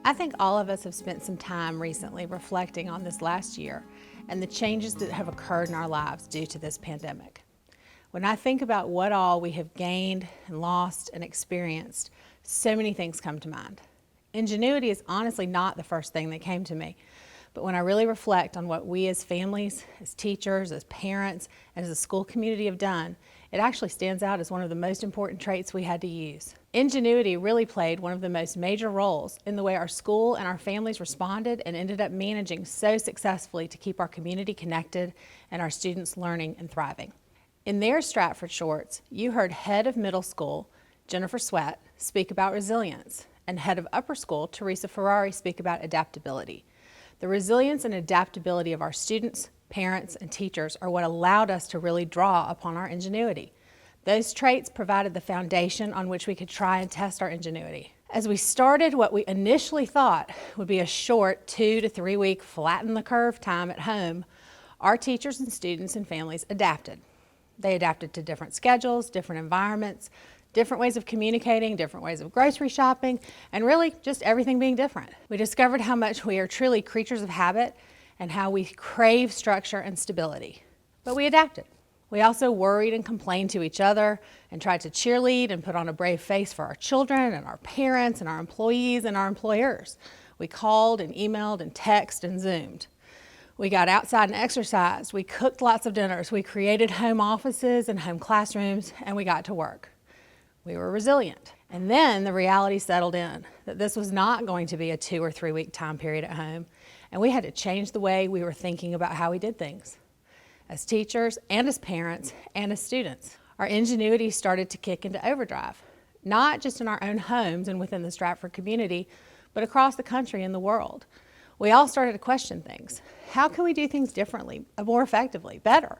I think all of us have spent some time recently reflecting on this last year and the changes that have occurred in our lives due to this pandemic. When I think about what all we have gained and lost and experienced, so many things come to mind. Ingenuity is honestly not the first thing that came to me, but when I really reflect on what we as families, as teachers, as parents, and as a school community have done, it actually stands out as one of the most important traits we had to use. Ingenuity really played one of the most major roles in the way our school and our families responded and ended up managing so successfully to keep our community connected and our students learning and thriving. In their Stratford shorts, you heard head of middle school, Jennifer Sweat, speak about resilience, and head of upper school, Teresa Ferrari, speak about adaptability. The resilience and adaptability of our students, parents, and teachers are what allowed us to really draw upon our ingenuity. Those traits provided the foundation on which we could try and test our ingenuity. As we started what we initially thought would be a short 2 to 3 week flatten the curve time at home, our teachers and students and families adapted. They adapted to different schedules, different environments, different ways of communicating, different ways of grocery shopping, and really just everything being different. We discovered how much we are truly creatures of habit and how we crave structure and stability. But we adapted. We also worried and complained to each other and tried to cheerlead and put on a brave face for our children and our parents and our employees and our employers. We called and emailed and texted and Zoomed. We got outside and exercised. We cooked lots of dinners. We created home offices and home classrooms, and we got to work. We were resilient. And then the reality settled in that this was not going to be a 2 or 3 week time period at home, and we had to change the way we were thinking about how we did things. As teachers and as parents and as students, our ingenuity started to kick into overdrive, not just in our own homes and within the Stratford community, but across the country and the world. We all started to question things. How can we do things differently, more effectively, better?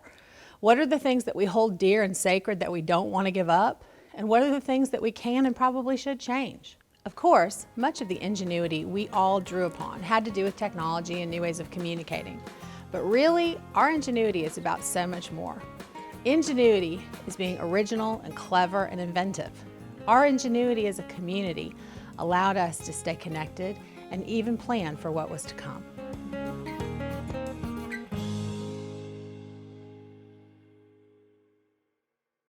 What are the things that we hold dear and sacred that we don't want to give up? And what are the things that we can and probably should change? Of course, much of the ingenuity we all drew upon had to do with technology and new ways of communicating. But really, our ingenuity is about so much more. Ingenuity is being original and clever and inventive. Our ingenuity as a community allowed us to stay connected and even plan for what was to come.